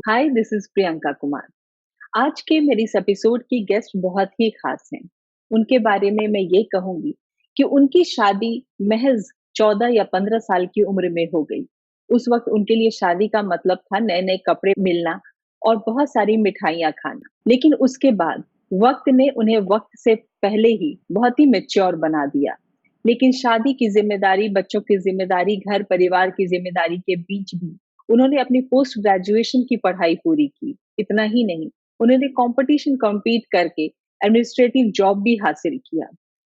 Hi, this is Priyanka Kumar. आज के मेरी इस एपिसोड की गेस्ट बहुत ही खास हैं। उनके बारे में मैं ये कहूंगी कि उनकी शादी महज 14 या 15 साल की उम्र में हो गई। उस वक्त उनके लिए शादी का मतलब था नए नए कपड़े मिलना और बहुत सारी मिठाइयाँ खाना। लेकिन उसके बाद वक्त ने उन्हें वक्त से पहले ही बहुत ही मेच्योर बना दिया। लेकिन शादी की जिम्मेदारी, बच्चों की जिम्मेदारी, घर परिवार की जिम्मेदारी के बीच भी उन्होंने अपनी पोस्ट ग्रेजुएशन की पढ़ाई पूरी की। इतना ही नहीं, उन्होंने कंपटीशन कम्पीट करके एडमिनिस्ट्रेटिव जॉब भी हासिल किया।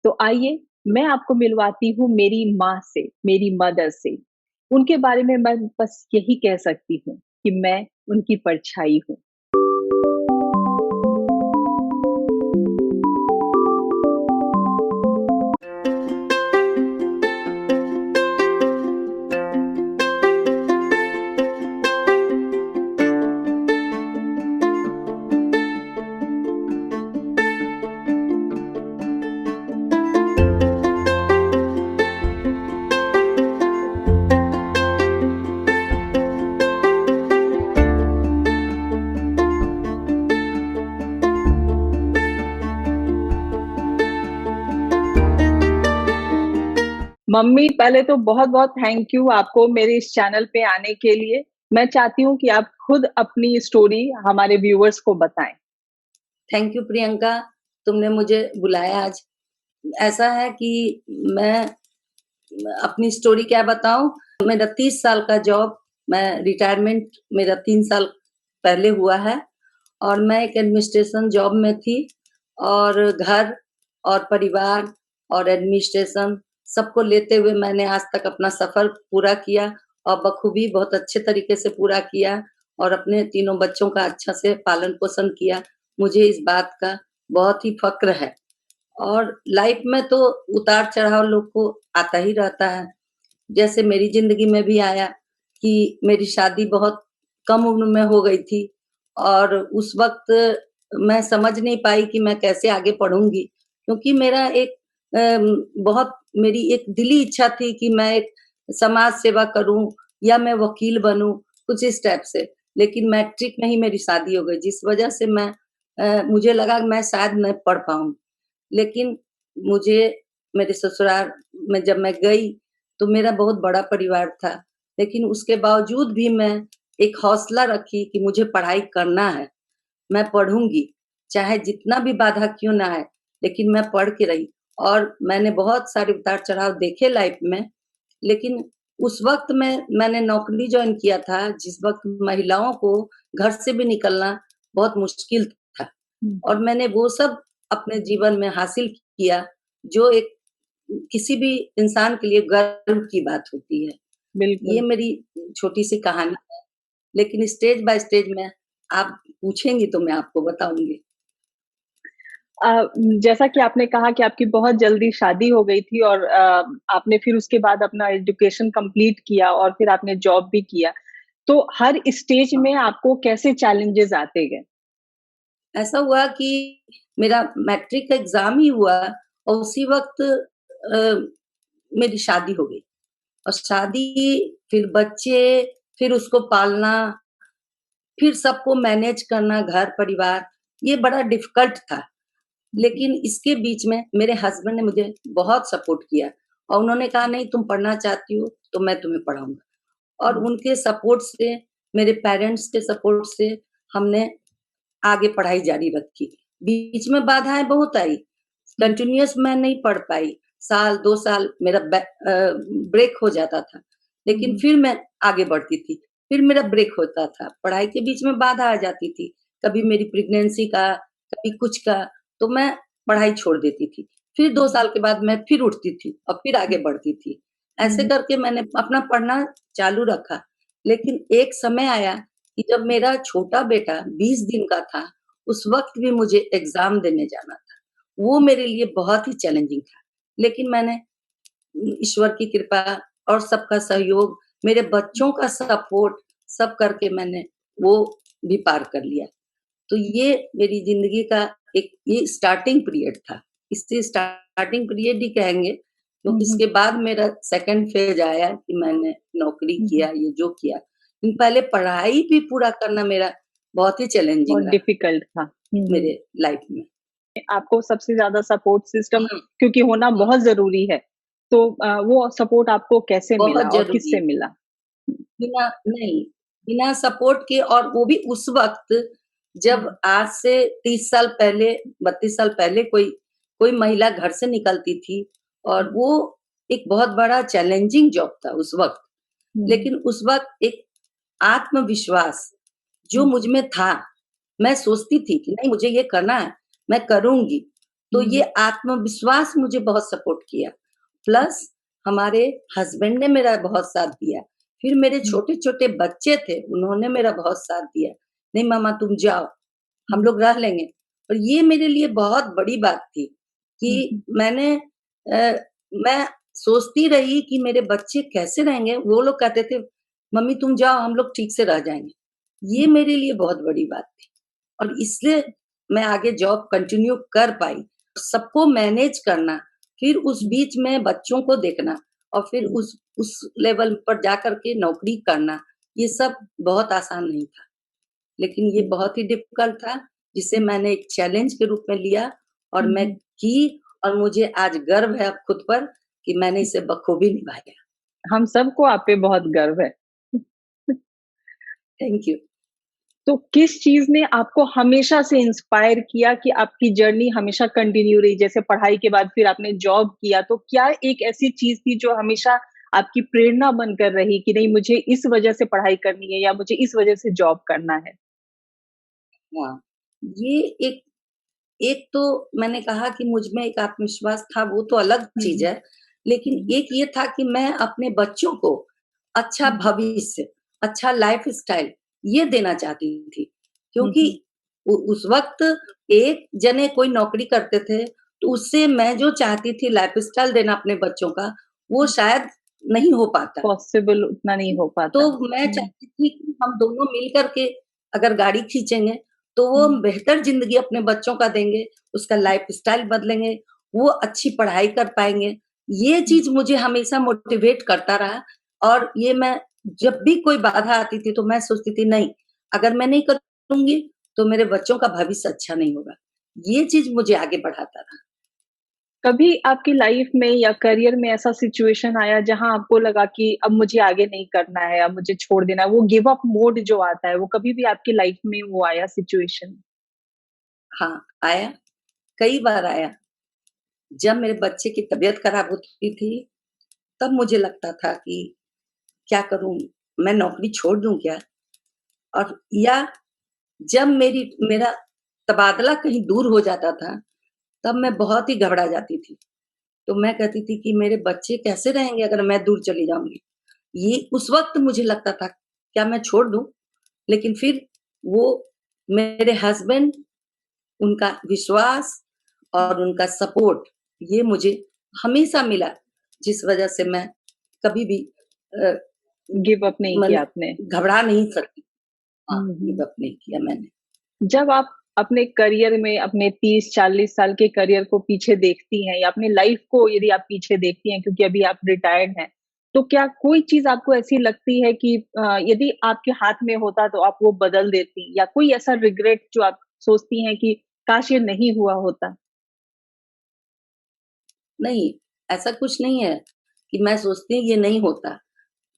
तो आइए, मैं आपको मिलवाती हूँ मेरी माँ से, मेरी मदर से। उनके बारे में मैं बस यही कह सकती हूँ कि मैं उनकी परछाई हूँ। मम्मी, पहले तो बहुत बहुत थैंक यू आपको मेरे इस चैनल पे आने के लिए। मैं चाहती हूँ कि आप खुद अपनी स्टोरी हमारे व्यूअर्स को बताएं। थैंक यू प्रियंका, तुमने मुझे बुलाया आज। ऐसा है कि मैं अपनी स्टोरी क्या बताऊं। मेरा 30 साल का जॉब, मैं रिटायरमेंट मेरा 3 साल पहले हुआ है और मैं एक एडमिनिस्ट्रेशन जॉब में थी और घर और परिवार और एडमिनिस्ट्रेशन सबको लेते हुए मैंने आज तक अपना सफर पूरा किया और बखूबी बहुत अच्छे तरीके से पूरा किया और अपने तीनों बच्चों का अच्छा से पालन पोषण किया। मुझे इस बात का बहुत ही फक्र है। और लाइफ में तो उतार चढ़ाव लोग को आता ही रहता है। जैसे मेरी जिंदगी में भी आया कि मेरी शादी बहुत कम उम्र में हो गई थी और उस वक्त मैं समझ नहीं पाई कि मैं कैसे आगे पढ़ूंगी, क्योंकि मेरा एक बहुत मेरी एक दिली इच्छा थी कि मैं एक समाज सेवा करूं या मैं वकील बनूं, कुछ इस टाइप से। लेकिन मैट्रिक में ही मेरी शादी हो गई, जिस वजह से मुझे लगा मैं शायद नहीं पढ़ पाऊं। लेकिन मुझे मेरे ससुराल में जब मैं गई तो मेरा बहुत बड़ा परिवार था, लेकिन उसके बावजूद भी मैं एक हौसला रखी कि मुझे पढ़ाई करना है, मैं पढ़ूंगी, चाहे जितना भी बाधा क्यों ना आए, लेकिन मैं पढ़ के रही। और मैंने बहुत सारे उतार चढ़ाव देखे लाइफ में, लेकिन उस वक्त में मैंने नौकरी ज्वाइन किया था जिस वक्त महिलाओं को घर से भी निकलना बहुत मुश्किल था और मैंने वो सब अपने जीवन में हासिल किया, जो एक किसी भी इंसान के लिए गर्व की बात होती है। ये बिल्कुल। मेरी छोटी सी कहानी है, लेकिन स्टेज बाय स्टेज में आप पूछेंगी तो मैं आपको बताऊंगी। जैसा कि आपने कहा कि आपकी बहुत जल्दी शादी हो गई थी और आपने फिर उसके बाद अपना एजुकेशन कंप्लीट किया और फिर आपने जॉब भी किया। तो हर स्टेज में आपको कैसे चैलेंजेस आते गए? ऐसा हुआ कि मेरा मैट्रिक का एग्जाम ही हुआ और उसी वक्त मेरी शादी हो गई और शादी, फिर बच्चे, फिर उसको पालना, फिर सबको मैनेज करना, घर परिवार, ये बड़ा डिफिकल्ट था। लेकिन इसके बीच में मेरे हस्बैंड ने मुझे बहुत सपोर्ट किया और उन्होंने कहा नहीं तुम पढ़ना चाहती हो तो मैं तुम्हें पढ़ाऊंगा। और उनके सपोर्ट से, मेरे पेरेंट्स के सपोर्ट से हमने आगे पढ़ाई जारी रखी। बीच में बाधाएं बहुत आई, कंटिन्यूअस मैं नहीं पढ़ पाई, साल 2 साल मेरा ब्रेक हो जाता था, लेकिन फिर मैं आगे बढ़ती थी। फिर मेरा ब्रेक होता था, पढ़ाई के बीच में बाधा आ जाती थी, कभी मेरी प्रेगनेंसी का, कभी कुछ का, तो मैं पढ़ाई छोड़ देती थी। फिर 2 साल के बाद मैं फिर उठती थी और फिर आगे बढ़ती थी। ऐसे करके मैंने अपना पढ़ना चालू रखा। लेकिन एक समय आया कि जब मेरा छोटा बेटा 20 दिन का था, उस वक्त भी मुझे एग्जाम देने जाना था। वो मेरे लिए बहुत ही चैलेंजिंग था। लेकिन मैंने ईश्वर की कृपा और सबका सहयोग, मेरे बच्चों का सपोर्ट, सब करके मैंने वो भी पार कर लिया। तो ये मेरी ज़िंदगी का एक ये स्टार्टिंग पीरियड था। इसे स्टार्टिंग पीरियड ही कहेंगे, क्योंकि इसके बाद मेरा सेकंड फेज़ आया कि मैंने नौकरी किया, ये जो किया। पहले पढ़ाई भी पूरा करना मेरा बहुत ही चैलेंजिंग बहुत रहा डिफिकल्ट था। मेरे लाइफ में। आपको सबसे ज़्यादा सपोर्ट सिस्टम हुँ, क्योंकि होना बहुत ज़रूरी है, तो वो सपोर्ट आपको कैसे मिला बहुत और ज़रूरी किससे है। मिला? बिना नहीं, बिना सपोर्ट के, और वो भी उस वक़्त जब हुँ, आज से 30 साल पहले, 32 साल पहले कोई कोई महिला घर से निकलती थी, और हुँ, वो एक बहुत बड़ा चैलेंजिंग जॉब था उस वक़्त। हुँ, लेकिन उस वक़्त एक आत्मविश्वास जो हुँ, मुझ में था, मैं सोचती थी कि नहीं, मुझे ये करना है, मैं करूँगी। तो ये हुँ, आत्मविश्वास मुझे बहुत सपोर्ट किया। प्लस हमारे हस्बैंड ने मेरा बहुत साथ दिया। फिर मेरे हुँ, छोटे-छोटे बच्चे थे, उन्होंने मेरा बहुत साथ दिया। नहीं मामा तुम जाओ, हम हुँ, लोग रह लेंगे। और ये मेरे लिए बहुत बड़ी बात थी कि हुँ, मैंने मैं सोचती रही कि मेरे बच्चे कैसे रहेंगे? वो लोग कहते थे, "मम्मी तुम जाओ, हम लोग ठीक से रह जाएँगे।" ये मेरे लिए बहुत बड़ी बात थी, और इसलिए मैं आगे जॉब कंटिन्यू कर पाई। सबको मैनेज करना, फिर उस हुँ, बीच में बच्चों को देखना, और फिर हुँ, उस लेवल पर जाकर के नौकरी करना, ये सब बहुत आसान नहीं था। लेकिन ये हुँ, बहुत ही डिफ़िकल्ट था, जिसे हुँ, मैंने एक चैलेंज के रूप में लिया, और मैं हुँ, की, और मुझे आज गर्व है अब खुद पर कि मैंने हुँ। इसे बखूबी निभाया। हम सबको आप पे बहुत गर्व है। Thank you. तो किस चीज़ ने आपको हमेशा से इंस्पायर किया कि आपकी जर्नी हमेशा कंटिन्यू रही? जैसे पढ़ाई के बाद फिर आपने जॉब किया, तो क्या एक ऐसी चीज़ थी जो हमेशा आपकी प्रेरणा बनकर रही कि नहीं मुझे इस वज़ह से पढ़ाई करनी है या मुझे इस वज़ह से जॉब करना है? हाँ, ये एक एक तो मैंने कहा कि मुझ में एक आत्मविश्वास था, वो तो अलग हुँ, चीज़ हुँ, है। लेकिन हुँ, एक ये था कि मैं अपने बच्चों को अच्छा हुँ, भविष्य, अच्छा लाइफ़स्टाइल ये देना चाहती थी। हुँ, क्योंकि हुँ, उस वक़्त एक जने कोई नौकरी करते थे, तो उससे मैं जो चाहती थी लाइफ़स्टाइल देना अपने बच्चों का, वो हुँ, शायद नहीं हो पाता। पॉसिबल उतना नहीं हो तो पाता। मैं हुँ, चाहती थी कि हम दोनों मिल कर के अगर गाड़ी खींचेंगे, तो वो हुँ, बेहतर ज़िंदगी अपने बच्चों का देंगे, उसका लाइफ़स्टाइल बदलेंगे, वो अच्छी पढ़ाई कर पाएँगे। ये हुँ। चीज़ मुझे हमेशा मोटिवेट करता रहा, और ये मैं जब भी कोई बाधा आती थी, तो मैं सोचती थी नहीं, अगर मैं नहीं करूँगी, तो मेरे बच्चों का भविष्य अच्छा नहीं होगा। ये चीज़ मुझे आगे बढ़ाता रहा। कभी आपकी लाइफ में या करियर में ऐसा सिचुएशन आया जहाँ आपको लगा कि अब मुझे आगे नहीं करना है, अब मुझे छोड़ देना है, वो गिव अप मोड जो आता है, वो कभी भी आपकी लाइफ में वो आया सिचुएशन? हाँ, आया, कई बार आया। जब मेरे बच्चे की तबीयत खराब होती थी, तब मुझे लगता था कि क्या करूँ? मैं नौकरी छोड़ दूँ क्या? और या जब मेरा तबादला कहीं दूर हो जाता था, तब मैं बहुत ही घबरा जाती थी। तो मैं कहती थी कि मेरे बच्चे कैसे रहेंगे अगर मैं दूर चली जाऊँगी? ये उस वक़्त मुझे लगता था, क्या मैं छोड़ दूँ? लेकिन फिर वो मेरे हस्बैंड, उनका विश्वास और उनका सपोर्ट, ये मुझे हमेशा मिला, जिस वजह से मैं कभी भी अ, गिव अप नहीं मन किया आपने? घबरा नहीं सकती। हाँ, हुँ, हुँ। गिव अप नहीं किया मैंने। जब आप अपने करियर में अपने 30-40 साल के करियर को पीछे देखती हैं या अपनी लाइफ को यदि आप पीछे देखती हैं क्योंकि अभी आप रिटायर्ड हैं, तो क्या कोई चीज़ आपको ऐसी लगती है कि यदि आपके हाथ में होता तो आप वो बदल देती? या कोई ऐसा रिग्रेट जो आप सोचती हैं कि काश ये नहीं हुआ होता? नहीं, ऐसा कुछ नहीं है कि मैं सोचती हूँ ये नहीं होता।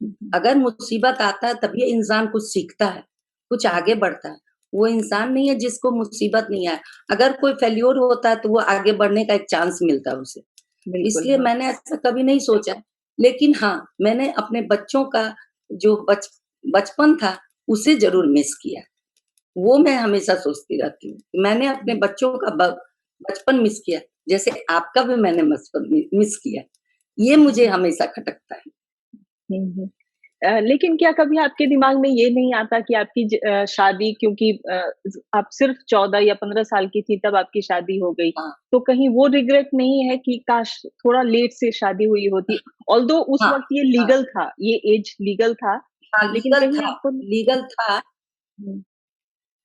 हुँ, हुँ, अगर मुसीबत आता है तभी इंसान कुछ सीखता है, कुछ हुँ, आगे बढ़ता है। वो इंसान नहीं है जिसको मुसीबत नहीं आए। अगर कोई फेल्योर होता है तो वो आगे बढ़ने का एक चांस मिलता है उसे। बिल्कुल, इसलिए हाँ। मैंने ऐसा कभी नहीं सोचा। लेकिन हाँ, मैंने अपने बच्चों का जो बचपन था, उसे ज़रूर मिस किया। वो मैं हमेशा सोचती रहती हूँ, कि मैंने अपने हुँ, बच्चों का बचपन मिस किया, जैसे आपका भी मैंने बचपन मिस किया। ये मुझे हुँ, हमेशा खटकता है। हुँ, हुँ। लेकिन क्या कभी आपके दिमाग में ये नहीं आता कि आपकी शादी क्योंकि आप सिर्फ 14 या 15 साल की थी तब आपकी शादी हो गई। हाँ, तो कहीं वो रिग्रेट नहीं है कि काश थोड़ा लेट से शादी हुई होती? ऑल्दो उस हाँ, वक़्त ये हाँ, लीगल था, ये एज लीगल था, हाँ, लेकिन कहीं आपको लीगल था, हुँ,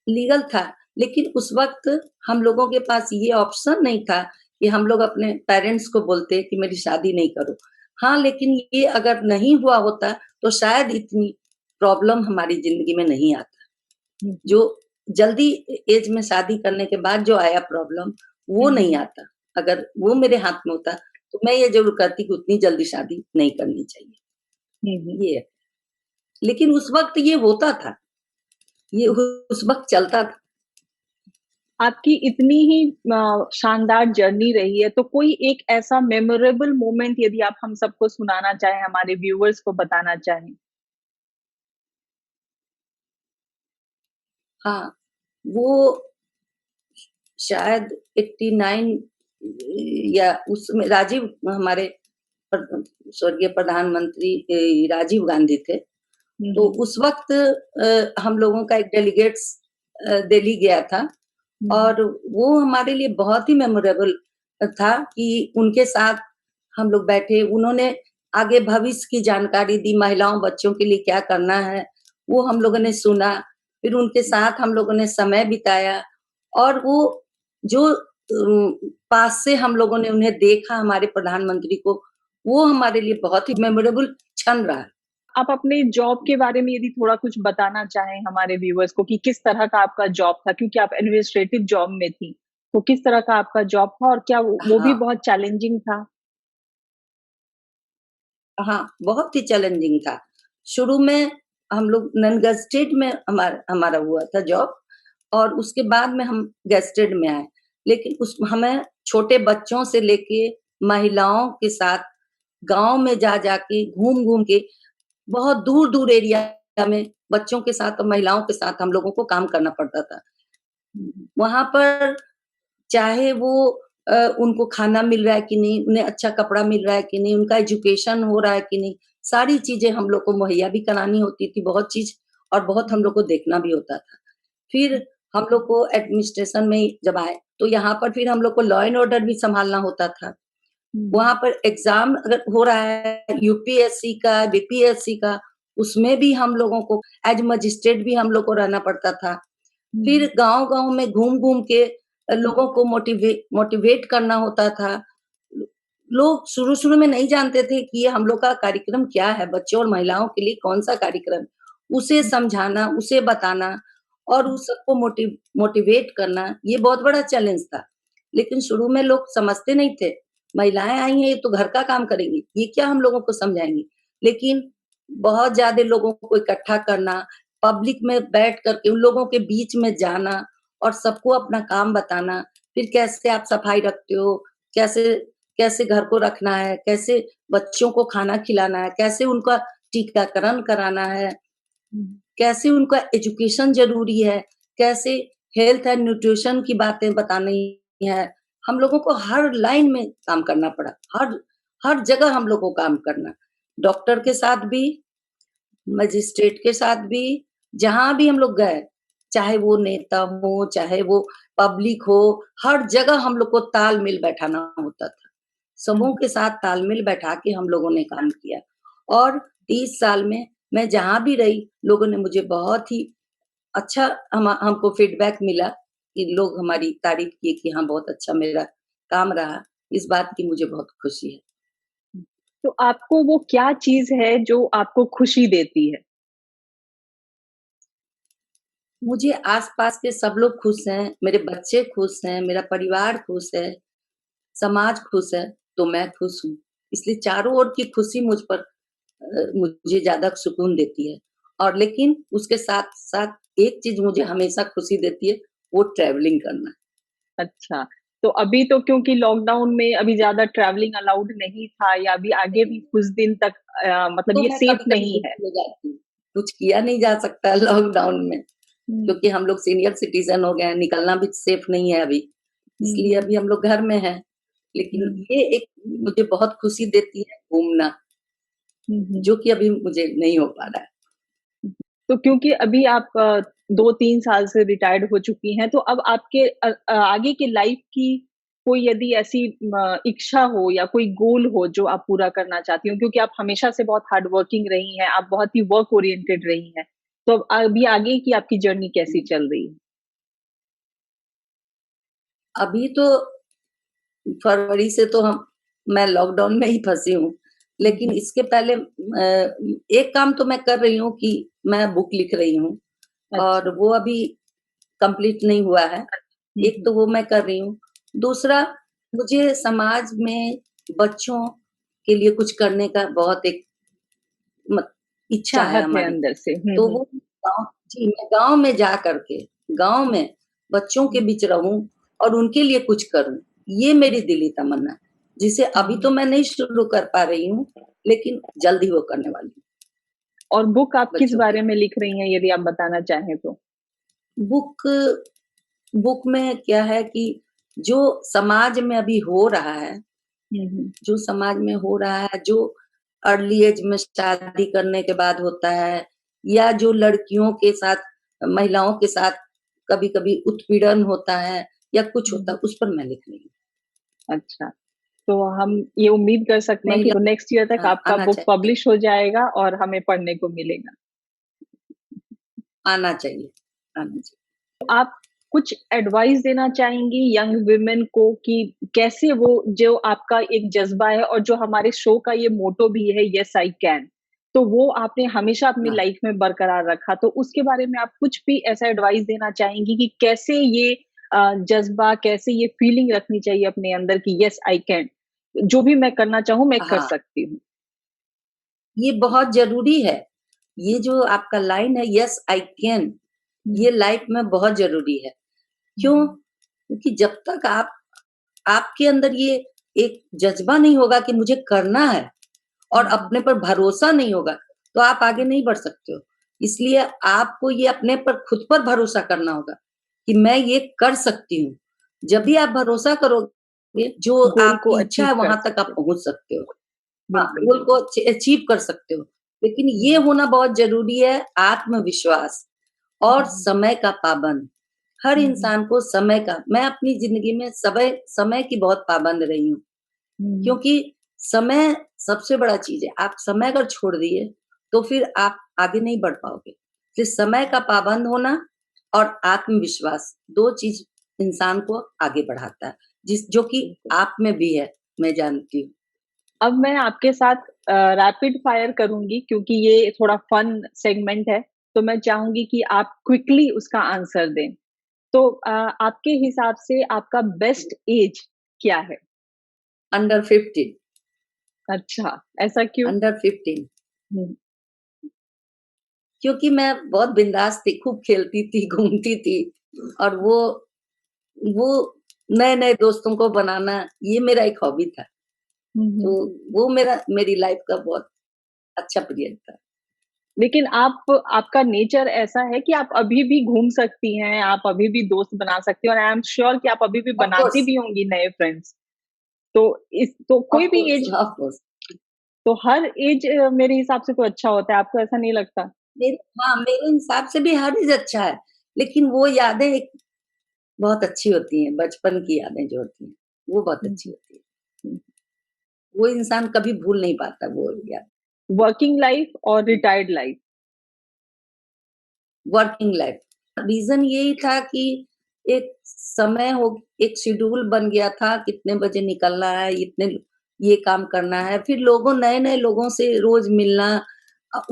लीगल था, लेकिन उस वक़्त हम लोगों के पास ये ऑप्शन नहीं था कि हम लोग अपने पेरेंट्स को बोलते कि मेरी शादी नहीं करो। हाँ, लेकिन ये अगर नहीं हुआ होता, तो शायद इतनी प्रॉब्लम हमारी ज़िंदगी में नहीं आता। हुँ, हुँ। जो जल्दी एज में शादी करने के बाद जो आया प्रॉब्लम, वो हुँ, नहीं हुँ। आता। अगर वो मेरे हाथ में होता, तो मैं ये ज़रूर करती कि उतनी जल्दी शादी नहीं करनी चाहिए, हुँ, हुँ। ये है। लेकिन उस वक़्त ये होता था, ये उस वक़्त चलता था। आपकी इतनी ही शानदार जर्नी रही है, तो कोई एक ऐसा मेमोरेबल मोमेंट यदि आप हम सबको सुनाना चाहें, हमारे व्यूअर्स को बताना चाहें? हाँ, वो शायद 89 या उसमें राजीव हमारे स्वर्गीय प्रधानमंत्री राजीव गांधी थे। हुँ, तो हुँ। उस वक़्त हम लोगों का एक डेलीगेट्स दिल्ली गया था हुँ, हुँ। और वो हमारे लिए बहुत ही मेमोरेबल था कि उनके साथ हम लोग बैठे, उन्होंने आगे भविष्य की जानकारी दी, महिलाओं, बच्चों के लिए क्या करना है, वो हम लोगों ने सुना। फिर उनके साथ हम लोगों ने समय बिताया और वो जो पास से हम लोगों ने उन्हें देखा हमारे प्रधानमंत्री को, वो हमारे लिए बहुत ही मेमोरेबल क्षण रहा। आप अपने जॉब के बारे में यदि थोड़ा कुछ बताना चाहें हमारे व्यूअर्स को कि किस तरह का आपका जॉब था? क्योंकि आप एडमिनिस्ट्रेटिव जॉब में थी, तो किस तरह का आपका जॉब था और क्या वो भी हाँ, बहुत चैलेंजिंग था? हाँ, बहुत ही चैलेंजिंग था। शुरू में हम लोग नॉन गेज़ेटेड में हमारा हुआ था जॉब और उसके बाद में हम गेज़ेटेड में आए। लेकिन उस हमें छोटे बच्चों से लेके महिलाओं के साथ गाँव में जा के, घूम-घूम के बहुत दूर-दूर एरिया में बच्चों के साथ और महिलाओं के साथ हम लोगों को काम करना पड़ता था। हुँ, हुँ। वहाँ पर चाहे वो उनको खाना मिल रहा है कि नहीं, उन्हें अच्छा कपड़ा मिल रहा है कि नहीं, उनका एजुकेशन हो रहा है कि नहीं, सारी चीज़ें हम लोग को मुहैया भी करानी होती थी बहुत चीज़ और बहुत हम लोग को देखना भी होता था। फिर हम लोग को एडमिनिस्ट्रेशन में जब आए, तो यहाँ पर फिर हम लोग को लॉ एंड ऑर्डर भी सँभालना होता था। हुँ, वहाँ हुँ। पर एग्ज़ाम अगर हो रहा है यूपीएससी का, बीपीएससी का, उसमें भी हम लोगों को एज़ मजिस्ट्रेट भी हम लोग को रहना पड़ता था। हुँ, फिर हुँ। गाँव-गाँव में घूम-घूम के लोगों को मोटिवेट करना होता था। लोग शुरू-शुरू में नहीं जानते थे कि ये हम लोग का कार्यक्रम क्या है, बच्चों और महिलाओं के लिए कौन-सा कार्यक्रम। उसे समझाना, उसे बताना और उस सबको मोटिवेट करना, ये बहुत बड़ा चैलेंज था। लेकिन शुरू में लोग समझते नहीं थे। महिलाएँ आई हैं, ये तो घर का काम करेंगी, ये क्या हम लोगों को समझाएँगी। लेकिन बहुत ज़्यादा लोगों को इकट्ठा करना, पब्लिक में बैठ कर के उन लोगों के बीच में जाना और सबको अपना काम बताना, फिर कैसे आप सफाई रखते हो, कैसे कैसे घर को रखना है, कैसे बच्चों को खाना खिलाना है, कैसे उनका टीकाकरण कराना है, हुँ। कैसे उनका एजुकेशन ज़रूरी है, कैसे हेल्थ एंड न्यूट्रिशन की बातें बतानी है। हम लोगों को हर लाइन में काम करना पड़ा, हर हर जगह हम लोग को काम करना। डॉक्टर के साथ भी मजिस्ट्रेट के साथ भी, जहाँ भी हम लोग गए, चाहे वो नेता हो, चाहे वो पब्लिक हो, हर जगह हम लोग को तालमेल बैठाना होता था। हुँ, सबों हुँ। के साथ तालमेल बैठा के हम लोगों ने काम किया और 30 साल में मैं जहाँ भी रही, लोगों ने मुझे बहुत ही अच्छा हमको फीडबैक मिला कि लोग हमारी तारीफ़ किए कि हाँ, बहुत अच्छा मेरा काम रहा। इस बात की मुझे बहुत खुशी है। तो आपको वो क्या चीज़ है जो आपको खुशी देती है? मुझे आस-पास के सब लोग खुश हैं, मेरे बच्चे खुश हैं, मेरा परिवार खुश है, समाज खुश है, तो मैं खुश हूँ। इसलिए चारों ओर की खुशी मुझ पर मुझे ज़्यादा सुकून देती है। और लेकिन उसके साथ-साथ एक चीज़ मुझे हमेशा खुशी देती है, वो ट्रैवलिंग करना। अच्छा, तो अभी तो क्योंकि लॉकडाउन में अभी ज़्यादा ट्रैवलिंग अलाउड नहीं था या अभी आगे भी नहीं, कुछ दिन तक मतलब तो ये मैं सेफ कभी-कभी नहीं है। दुखी हो जाती हूँ। कुछ किया नहीं जा सकता लॉकडाउन में, हुँ, क्योंकि हम लोग सीनियर सिटीज़न हो गए हैं, निकलना भी सेफ नहीं है अभी। हुँ, इसलिए हुँ, अभी हम लोग घर में हैं। लेकिन हुँ, ये एक मुझे बहुत खुशी देती है घूमना, हुँ, हुँ। जो कि अभी मुझे नहीं हो पा रहा है। तो क्योंकि अभी आप 2-3 साल से रिटायर्ड हो चुकी हैं, तो अब आपके आगे की लाइफ की कोई यदि ऐसी इच्छा हो या कोई गोल हो जो आप पूरा करना चाहती हो? क्योंकि आप हमेशा से बहुत हार्ड वर्किंग रही हैं, आप बहुत ही वर्क ओरिएंटेड रही हैं। तो अब अभी आगे की आपकी जर्नी कैसी चल रही है? अभी तो फरवरी से तो मैं लॉकडाउन में ही फँसी हूँ। लेकिन इसके पहले एक काम तो मैं कर रही हूँ कि मैं बुक लिख रही हूँ और अच्छा। वो अभी कंप्लीट नहीं हुआ है। एक हम्म। तो वो मैं कर रही हूँ। दूसरा, मुझे समाज में बच्चों के लिए कुछ करने का बहुत एक मत इच्छा है चाहत है हमारी। अंदर से। तो वो गाँव जी, मैं गाँव में जा कर के, गाँव में बच्चों के बीच रहूँ और उनके लिए कुछ करूँ, ये मेरी दिली तमन्ना है, जिसे अभी तो मैं नहीं शुरू कर पा रही हूँ, लेकिन जल्द ही वो करने वाली हूँ, और बुक आप किस बच्चों के बारे लिए। में लिख रही हैं यदि आप बताना चाहें तो? बुक बुक में क्या है कि जो समाज में अभी हो रहा है, हुँ, हुँ। जो समाज में हो रहा है, जो अर्ली एज में शादी करने के बाद होता है या जो लड़कियों के साथ, महिलाओं के साथ कभी-कभी उत्पीड़न होता है या कुछ हुँ, होता हुँ। है, उस पर मैं लिख रही हूँ। अच्छा, तो हम ये उम्मीद कर सकते हैं कि महिला नेक्स्ट ईयर तक आपका आना बुक चाहिए, पब्लिश हो जाएगा और हमें पढ़ने को मिलेगा। आना चाहिए, आना चाहिए। आप कुछ एडवाइस देना चाहेंगी यंग वुमेन को कि कैसे वो जो आपका एक जज़्बा है और जो हमारे शो का ये मोटो भी है येस आई कैन, तो वो आपने हमेशा अपनी हाँ, लाइफ में बरकरार रखा। तो उसके बारे में आप कुछ भी ऐसा एडवाइस देना चाहेंगी कि कैसे ये जज़्बा, कैसे ये फीलिंग रखनी चाहिए अपने अंदर कि येस आई कैन, जो भी मैं करना चाहूँ मैं कर हाँ, सकती हूँ? ये बहुत ज़रूरी है। ये जो आपका लाइन है यस आई कैन, हुँ, ये लाइफ में बहुत ज़रूरी है। हुँ, क्यों? हुँ, क्योंकि जब तक आपके अंदर ये एक जज़्बा नहीं होगा कि मुझे करना है और हुँ, हुँ, अपने पर भरोसा नहीं होगा, तो आप आगे नहीं बढ़ सकते हो। इसलिए आपको ये अपने पर खुद पर भरोसा करना होगा कि मैं ये कर सकती हूँ। जब हुँ, भी आप भरोसा करोगे, जो गोल को आपकी इच्छा अचीव है कर वहाँ तक आप सकते हैं। पहुँच सकते हो। हाँ, बिल्कुल, गोल को बिल्कुल। अचीव कर सकते हो। लेकिन हुँ, ये हुँ, होना बहुत ज़रूरी है, आत्मविश्वास और हुँ, समय का पाबंद। हर हुँ, हुँ, इंसान को समय का, मैं अपनी ज़िंदगी में समय की बहुत पाबंद रही हूँ। हुँ, क्योंकि समय सबसे बड़ा चीज़ है। आप समय अगर छोड़ दिए, तो फिर आप आगे नहीं बढ़ पाओगे। इसलिए समय का पाबंद होना और आत्मविश्वास 2 चीज़ इंसान को आगे बढ़ाता है, जो कि बिल्कुल। आप में भी है, मैं जानती हूँ। अब मैं आपके साथ रैपिड फायर करूँगी क्योंकि ये थोड़ा फन सेगमेंट है, तो मैं चाहूँगी कि आप क्विकली उसका आंसर दें। तो आपके हिसाब से आपका बेस्ट ऐज क्या है? अंडर 15, अच्छा, ऐसा क्यों? अंडर 15 हुँ, क्योंकि मैं बहुत बिंदास थी, खूब खेलती थी, घूमती थी और वो नए-नए दोस्तों को बनाना, ये मेरा एक हॉबी था। हुँ, तो हुँ। वो मेरी लाइफ़ का बहुत अच्छा पीरियड था। लेकिन आपका नेचर ऐसा है कि आप अभी भी घूम सकती हैं, आप अभी भी दोस्त बना सकती हैं और आई एम श्योर कि आप अभी भी ऑफ़ बनाती कोर्स, भी होंगी नए फ्रेंड्स। तो तो ऑफ़ कोई भी कोर्स, ऐज ऑफ़ कोर्स। तो हर ऐज मेरे हिसाब से तो अच्छा होता है, आपको ऐसा नहीं लगता? मेरे हाँ, मेरे हिसाब से भी हर ऐज अच्छा है, लेकिन वो यादें एक बहुत अच्छी होती हैं, बचपन की यादें जो होती हैं, वो बहुत हुँ, अच्छी हुँ, होती हैं। हुँ। वो इंसान कभी भूल नहीं पाता वो याद। वर्किंग लाइफ और retired life. Working life. Reason यही था कि एक एक शेड्यूल बन गया था, कितने बजे निकलना है, ये काम करना है। फिर नए-नए लोगों से रोज़ मिलना,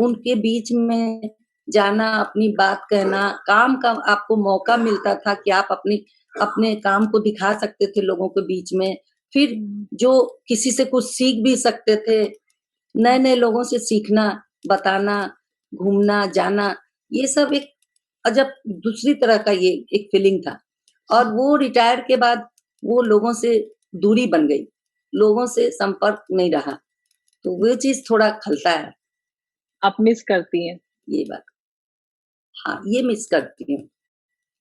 उनके बीच में जाना, अपनी बात कहना, काम का आपको मौका मिलता था कि आप अपने काम को दिखा सकते थे लोगों के बीच में। फिर हुँ, जो किसी से कुछ सीख भी सकते थे, हुँ, नए-नए लोगों से सीखना, बताना, घूमना, जाना, ये सब एक अजब दूसरी तरह का ये एक फीलिंग था। और वो रिटायर के बाद वो लोगों से दूरी बन गई, लोगों से संपर्क नहीं रहा, तो वो चीज़ थोड़ा खलता है, आप मिस करती हैं। ये बात। हाँ, ये मिस करती हूँ।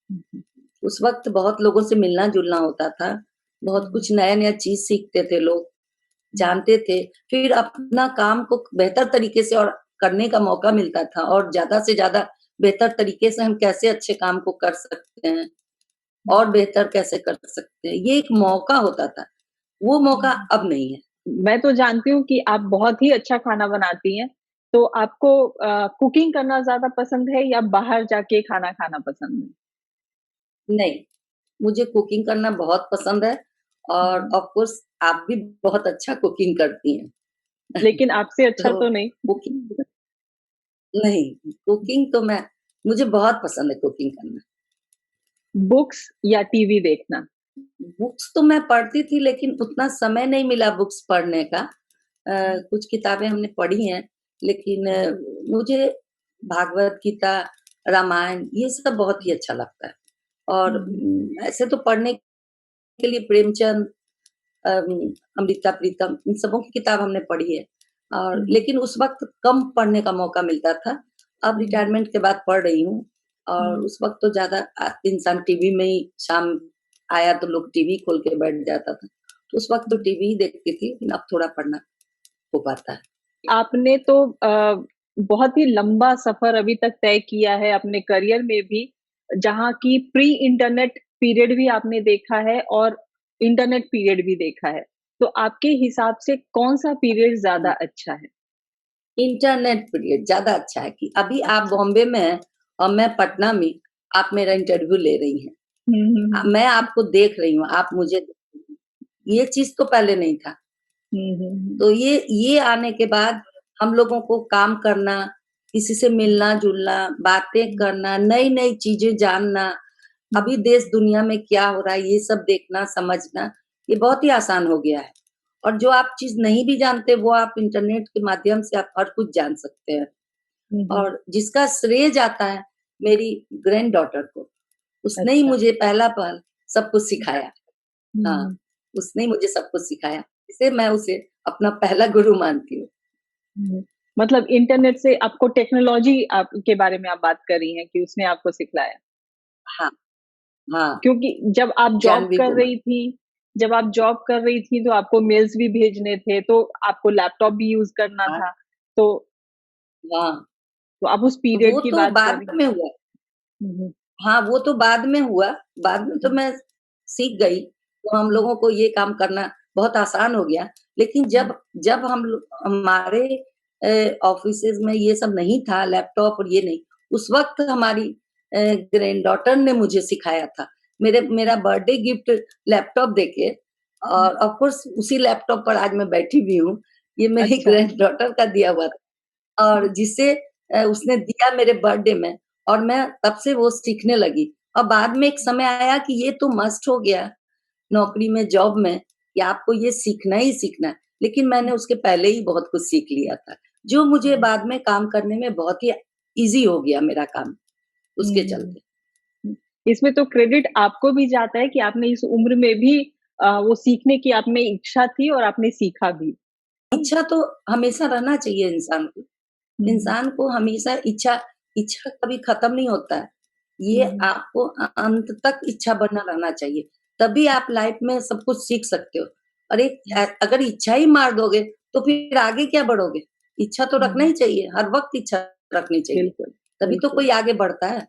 हुँ, हुँ, उस वक़्त बहुत लोगों से मिलना-जुलना होता था, बहुत हुँ, कुछ नया-नया चीज़ सीखते थे लोग, हुँ, जानते थे, फिर अपना काम को बेहतर तरीके से और करने का मौका मिलता था और ज़्यादा से ज़्यादा बेहतर तरीके से हम कैसे अच्छे काम को कर सकते हैं हुँ, और बेहतर कैसे कर सकते हैं, ये एक मौका होता था, वो मौका हुँ। अब नहीं है। मैं तो जानती हूँ कि आप बहुत ही अच्छा खाना बनाती हैं, तो आपको कुकिंग करना ज़्यादा पसंद है या बाहर जाके खाना खाना पसंद है? नहीं, मुझे कुकिंग करना बहुत पसंद है और हुँ, ऑफ़ कोर्स आप भी बहुत अच्छा कुकिंग करती हैं। लेकिन आपसे अच्छा तो तो नहीं। कुकिंग नहीं, कुकिंग तो मुझे बहुत पसंद है कुकिंग करना। बुक्स या टीवी देखना? बुक्स तो मैं पढ़ती थी लेकिन उतना समय नहीं मिला बुक्स पढ़ने का। कुछ किताबें हमने पढ़ी हैं, लेकिन मुझे भागवत गीता, रामायण ये सब बहुत ही अच्छा लगता है। और हुँ, ऐसे तो पढ़ने के लिए प्रेमचंद, अम, अमृता प्रीतम इन सबों की किताब हमने पढ़ी है। और हुँ, लेकिन उस वक़्त कम पढ़ने का मौका मिलता था। अब हुँ, रिटायरमेंट के बाद पढ़ रही हूँ और हुँ। उस वक़्त तो ज़्यादा इंसान टीवी में ही शाम आया तो लोग टीवी खोल के बैठ जाता था। तो उस वक़्त तो टीवी ही देखती थी, लेकिन अब थोड़ा पढ़ना हो पाता है। आपने तो बहुत ही लंबा सफ़र अभी तक तय किया है अपने करियर में भी, जहाँ की प्री इंटरनेट पीरियड भी आपने देखा है और इंटरनेट पीरियड भी देखा है। तो आपके हिसाब से कौन-सा पीरियड ज़्यादा हाँ, अच्छा है? इंटरनेट पीरियड ज़्यादा अच्छा है कि अभी आप अच्छा। बॉम्बे में हैं और मैं पटना में, आप मेरा इंटरव्यू ले रही हैं। हुँ, हुँ, हुँ। मैं आपको देख रही हूँ, आप मुझे देख रही हैं। ये चीज़ तो पहले नहीं था। हुँ, हुँ, हुँ। तो ये आने के बाद हम लोगों को काम करना, किसी से मिलना-जुलना, बातें हुँ, करना, नई-नई चीज़ें जानना, हुँ। अभी देश दुनिया में क्या हो रहा है ये सब देखना, समझना, ये बहुत ही आसान हो गया है। और जो आप चीज़ नहीं भी जानते वो आप इंटरनेट के माध्यम से आप हर कुछ जान सकते हैं। हुँ, हुँ। और जिसका श्रेय जाता है मेरी ग्रैंडडॉटर को, उसने ही अच्छा। मुझे पहला पहल सब कुछ सिखाया। हुँ, हाँ, हुँ, उसने ही मुझे सब कुछ सिखाया। इसलिए मैं उसे अपना पहला गुरु मानती हूँ। हुँ। मतलब इंटरनेट से आपको टेक्नोलॉजी आप के बारे में आप बात कर रही हैं कि उसने आपको सिखलाया। हाँ, हाँ, क्योंकि जानवी कुमार। जब आप जॉब कर रही थी तो आपको मेल्स भी भेजने थे, तो आपको लैपटॉप भी यूज़ करना हाँ, था। तो हाँ, तो आप उस पीरियड वो की तो बात कर बाद रही हैं। में हुआ। हुँ, हुँ, हाँ, वो तो बाद में हुआ, बाद में तो हुँ, मैं सीख गई, तो हम हुँ, लोगों को ये काम करना बहुत आसान हो गया। लेकिन हुँ, जब जब हमारे ऑफ़िसेज़ में ये सब नहीं था, लैपटॉप और ये नहीं, उस वक़्त हमारी ग्रैंडडॉटर ने मुझे सिखाया था। मेरा बर्थडे गिफ्ट लैपटॉप देके हुँ। और ऑफ़ कोर्स उसी लैपटॉप पर आज मैं बैठी भी हूँ। ये मेरी अच्छा। ग्रैंडडॉटर का दिया हुआ था और जिसे उसने दिया मेरे बर्थडे में और मैं तब से वो सीखने लगी। और बाद में एक समय आया कि ये तो मस्ट हो गया नौकरी में, जॉब में कि आपको ये सीखना ही सीखना है। लेकिन मैंने उसके पहले ही बहुत कुछ सीख लिया था, जो मुझे हुँ, बाद में काम करने में बहुत ही ईज़ी हो गया मेरा काम, उसके हुँ, चलते। हुँ। इसमें तो क्रेडिट आपको भी जाता है कि आपने इस उम्र में भी वो सीखने की आप में इच्छा थी और आपने सीखा भी। हाँ। इच्छा तो हमेशा रहना चाहिए इंसान को। हुँ, हुँ, इंसान को हमेशा इच्छा इच्छा कभी खत्म नहीं होता है। हुँ, ये हुँ, आपको अंत तक इच्छा बना रहना चाहिए। तभी आप लाइफ में सब कुछ सीख सकते हो। और हुँ, अगर इच्छा ही मार दोगे, तो फिर आगे क्या बढ़ोगे? इच्छा तो रखना हुँ। ही चाहिए, हर वक़्त इच्छा रखनी चाहिए। बिल्कुल, तभी तो बिल्कुल। कोई आगे बढ़ता है।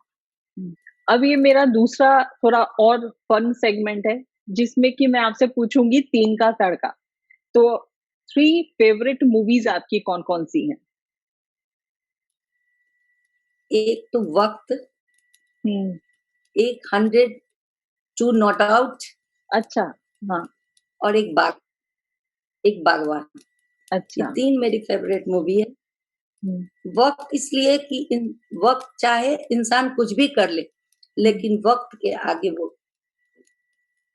हुँ। अब ये मेरा दूसरा थोड़ा और फन सेगमेंट है, जिसमें कि मैं आपसे पूछूँगी 3 का तड़का। तो 3 फेवरेट मूवीज़ आपकी कौन-कौन सी हैं? एक तो वक़्त, हुँ, एक 100 टू नॉट आउट अच्छा, हाँ, और एक बागवान। ये अच्छा। 3 मेरी फ़ेवरेट मूवी है। हुँ, वक़्त इसलिए कि इन वक़्त चाहे इंसान कुछ भी कर ले, हुँ, लेकिन वक़्त के आगे वो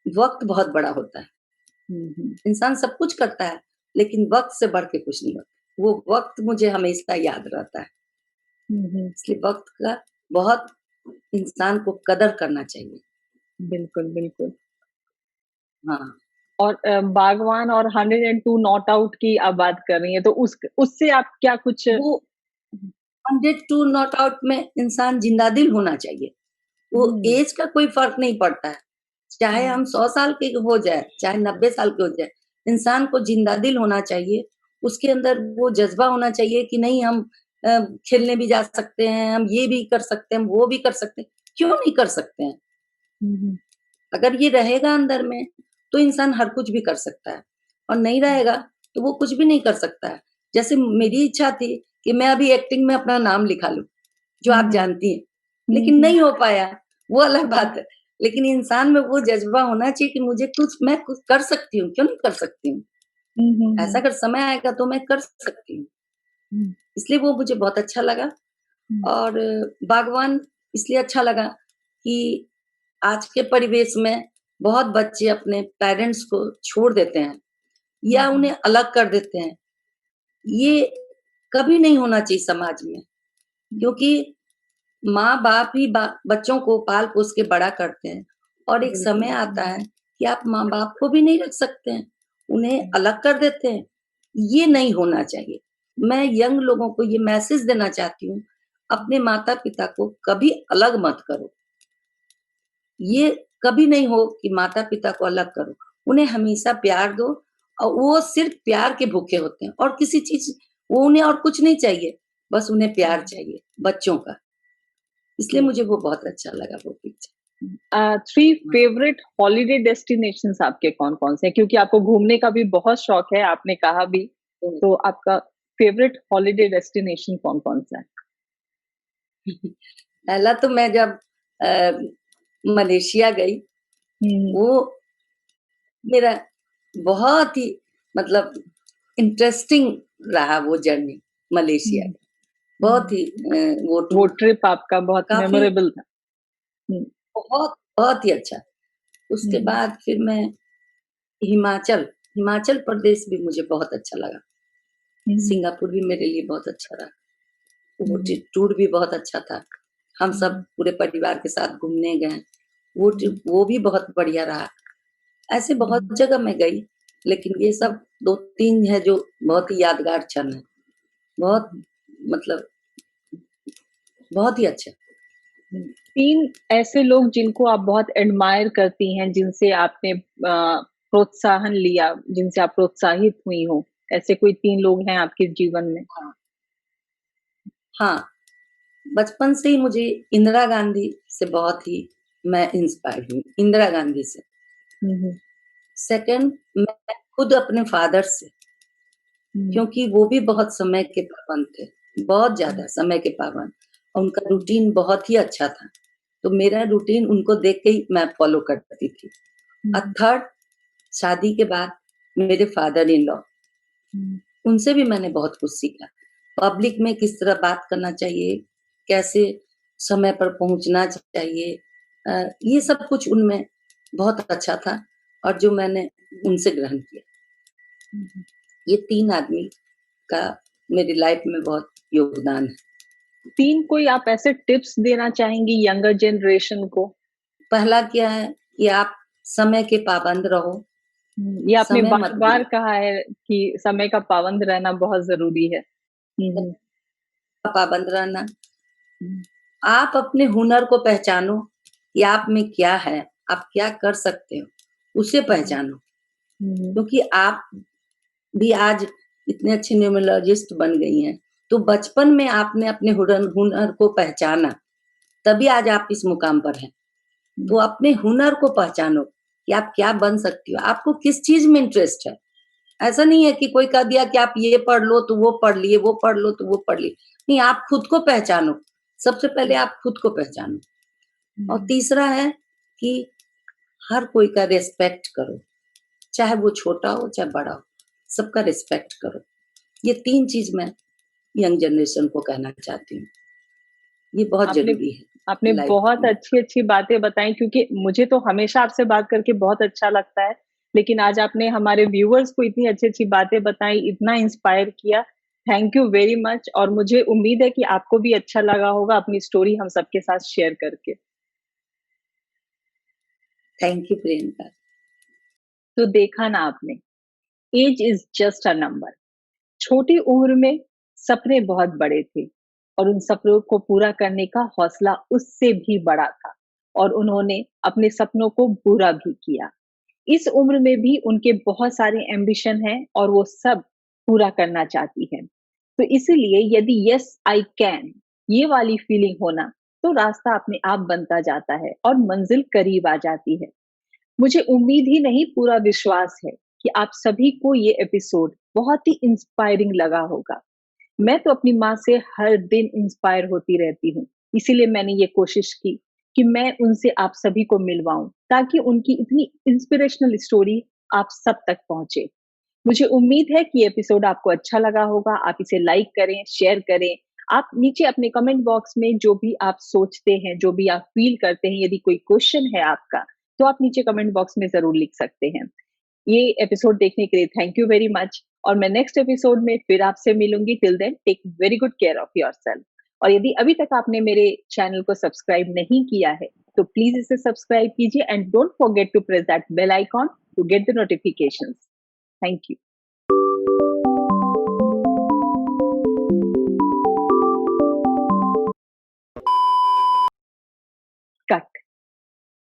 वक़्त बहुत बड़ा होता है। हुँ, हुँ, इंसान सब कुछ करता है, लेकिन वक़्त से बढ़ के कुछ नहीं होता। वो वक़्त मुझे हमेशा याद रहता है। हुँ, हुँ, इसलिए वक़्त का बहुत इंसान को कदर करना चाहिए। बिल्कुल, बिल्कुल। हाँ, और बागवान और 102 नॉट आउट की आप बात कर रही हैं, तो उससे आप क्या कुछ वो 100 टू नॉट आउट में इंसान ज़िंदा-दिल होना चाहिए। वो हुँ, ऐज का कोई फ़र्क नहीं पड़ता है। चाहे हुँ, हम 100 साल के हो जाए, चाहे 90 साल के हो जाए, इंसान को ज़िंदा-दिल होना चाहिए। उसके अंदर वो जज़्बा होना चाहिए कि नहीं हम अ, खेलने भी जा सकते हैं, हम ये भी कर सकते हैं, हम वो भी कर सकते हैं। क्यों नहीं कर सकते हैं? हुँ, हुँ, अगर ये रहेगा अंदर में, तो इंसान हर कुछ भी कर सकता है और नहीं हुँ, रहेगा, तो वो कुछ भी नहीं कर सकता है। जैसे हुँ, मेरी इच्छा थी कि मैं अभी एक्टिंग में अपना नाम लिखा लूँ, जो हुँ, आप हुँ, जानती हैं, हुँ, लेकिन हुँ, नहीं हो पाया, वो अलग हुँ, बात है। लेकिन इंसान में वो जज़्बा होना चाहिए कि मुझे कुछ मैं कुछ कर सकती हूँ, क्यों नहीं कर सकती हूँ? ऐसा हम्म। अगर समय आएगा तो मैं कर सकती हूँ। हम्म। इसलिए वो मुझे बहुत अच्छा लगा। हम्म। और बागवान इसलिए अच्छा लगा कि आज के परिवेश में बहुत बच्चे अपने पेरेंट्स को छोड़ देते हैं या हम्म। उन्हें अलग कर देते हैं। ये कभी नहीं होना चाहिए समाज में, क्योंकि माँ-बाप ही बच्चों को पाल-पोस के बड़ा करते हैं और एक समय बिल्कुल। आता है कि आप माँ-बाप को भी नहीं रख सकते हैं, उन्हें अलग कर देते हैं। ये नहीं होना चाहिए। मैं यंग लोगों को ये मैसेज देना चाहती हूँ, अपने माता-पिता को कभी अलग मत करो। ये कभी नहीं हो कि माता-पिता को अलग करो। उन्हें हमेशा प्यार दो और वो सिर्फ़ प्यार के भूखे होते हैं और किसी चीज़ वो उन्हें और कुछ नहीं चाहिए, बस उन्हें प्यार चाहिए, बच्चों का। इसलिए मुझे वो बहुत अच्छा लगा वो पिक्चर। थ्री हाँ, फेवरेट हॉलिडे डेस्टिनेशंस आपके कौन-कौन से हैं? क्योंकि आपको घूमने का भी बहुत शौक है, आपने कहा भी, तो तो आपका फेवरेट हॉलिडे डेस्टिनेशन कौन-कौन सा है? पहला तो मैं जब अ, मलेशिया गई, हुँ, वो मेरा बहुत ही मतलब इंटरेस्टिंग रहा वो जर्नी मलेशिया हुँ, का। बहुत हुँ। ही वो वो टूर ट्रिप आपका बहुत काफ़ी मेमोरेबल था। हुँ, बहुत बहुत ही अच्छा। हुँ, उसके हुँ, बाद फिर मैं हिमाचल हिमाचल प्रदेश भी मुझे बहुत अच्छा लगा। हुँ, सिंगापुर भी मेरे लिए बहुत अच्छा रहा। वो हुँ, टूर भी बहुत अच्छा था। हम सब हुँ, पूरे परिवार के साथ घूमने गए। वो हुँ, ट्रिप वो भी बहुत बढ़िया रहा। ऐसे बहुत हुँ, जगह मैं गई, लेकिन ये हुँ, सब 2-3 है जो बहुत ही यादगार क्षण है। बहुत हुँ, मतलब बहुत ही अच्छा। हुँ। 3 ऐसे लोग जिनको आप बहुत एडमायर करती हैं, जिनसे आपने प्रोत्साहन लिया, जिनसे आप प्रोत्साहित हुई हो, ऐसे कोई 3 लोग हैं आपके जीवन में? हाँ, हाँ, बचपन से ही मुझे इंदिरा गांधी से बहुत ही मैं इंस्पायर्ड हुई, इंदिरा गांधी से। हुँ, हुँ, सेकंड मैं खुद अपने फादर से, हुँ, क्योंकि वो भी बहुत समय के पाबंद थे, बहुत हुँ, ज़्यादा समय के पाबंद और उनका हुँ, रूटीन बहुत ही अच्छा था। तो मेरा रूटीन उनको देख के ही मैं फ़ॉलो करती थी। हुँ, थर्ड शादी के बाद मेरे फादर इन लॉ, हुँ, उनसे भी मैंने बहुत कुछ सीखा। पब्लिक में किस तरह बात करना चाहिए, कैसे समय पर पहुँचना चाहिए, ये सब कुछ उनमें बहुत अच्छा था और जो मैंने उनसे ग्रहण किया। हुँ। ये 3 आदमी का मेरी लाइफ में बहुत योगदान है। 3 कोई आप ऐसे टिप्स देना चाहेंगी यंगर जनरेशन को? पहला क्या है कि आप समय के पाबंद रहो, ये आपने समय मत बार-बार भूलो। कहा है कि समय का पाबंद रहना बहुत ज़रूरी है। हुँ, हुँ, पाबंद रहना, हुँ, आप अपने हुनर को पहचानो कि आप में क्या है, आप क्या कर सकते हो, उसे हुँ, पहचानो। हुँ, क्योंकि आप भी आज इतने अच्छे न्यूमरोलॉजिस्ट बन गई हैं, तो बचपन में आपने अपने हुनर हुनर को पहचाना, तभी आज आप इस मुकाम पर हैं। हुँ, तो अपने हुनर को पहचानो कि आप क्या बन सकती हो, आपको किस चीज़ में इंटरेस्ट है। ऐसा नहीं है कि कोई कह दिया कि आप ये पढ़ लो तो वो पढ़ लिए, वो पढ़ लो तो वो पढ़ लिए। नहीं, आप खुद को पहचानो। सबसे पहले आप खुद को पहचानो। और हुँ। तीसरा है कि हर कोई का रिस्पेक्ट करो, चाहे वो छोटा हो, चाहे बड़ा हो, सबका रिस्पेक्ट करो। ये 3 चीज़ मैं यंग जनरेशन को कहना चाहती हूँ। ये बहुत आपने ज़रूरी आपने है लाइफ बहुत में। अच्छी-अच्छी बातें बताई, क्योंकि मुझे तो हमेशा आपसे बात करके बहुत अच्छा लगता है, लेकिन आज आपने हमारे व्यूअर्स को इतनी अच्छी-अच्छी बातें बताई, इतना इंस्पायर किया। थैंक यू वेरी मच, और मुझे उम्मीद है कि आपको भी अच्छा लगा होगा अपनी स्टोरी हम सबके साथ शेयर करके। Thank you Priyanka. तो देखा ना आपने, age is just a number. छोटी उम्र में सपने बहुत बड़े थे, और उन सपनों को पूरा करने का हौसला उससे भी बड़ा था, और उन्होंने अपने सपनों को पूरा भी किया। इस उम्र में भी उनके बहुत सारे एम्बिशन हैं, और वो सब पूरा करना चाहती हैं। तो इसीलिए यदि यस आई कैन, ये वाली फीलिंग होना, तो रास्ता अपने आप बनता जाता है और मंजिल करीब आ जाती है। मुझे उम्मीद ही नहीं, पूरा विश्वास है कि आप सभी को ये एपिसोड बहुत ही इंस्पायरिंग लगा होगा। मैं तो अपनी माँ से हर दिन इंस्पायर होती रहती हूँ। इसीलिए मैंने ये कोशिश की कि मैं उनसे आप सभी को मिलवाऊँ, ताकि उनकी इतनी इंस्पिरेशनल स्टोरी आप सब तक पहुँचे। मुझे उम्मीद है कि ये एपिसोड आपको अच्छा लगा होगा। आप इसे लाइक करें, शेयर करें। आप नीचे अपने कमेंट बॉक्स में जो भी आप सोचते हैं, जो भी आप फ़ील करते हैं, यदि कोई क्वेश्चन है आपका, तो आप नीचे कमेंट बॉक्स में ज़रूर लिख सकते हैं। ये एपिसोड देखने के लिए थैंक यू वेरी मच और मैं नेक्स्ट एपिसोड में फिर आपसे मिलूँगी। Till then take very good care of yourself. और यदि अभी तक आपने मेरे चैनल को सब्सक्राइब नहीं किया है, तो प्लीज़ इसे सब्सक्राइब कीजिए and don't forget to press that bell icon to get the notifications. Thank you.